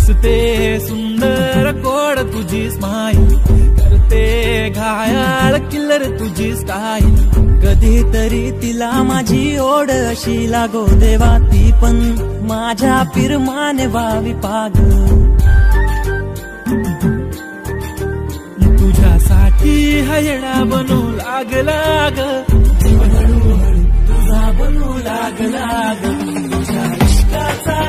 दिसते सुंदर कोड तुझी स्माईल, करते घायाळ किल्लर तुझी स्टाईल. कधीतरी तिला माझी ओढ अशी लागो देवा, ती पण माझ्या पिरमाने व्हावी पागल. तुझ्यासाठी हयणा बनू लागला ग, जीवन हळूहळू तुझा बनू लागला ग. तुझ्या इश्काचा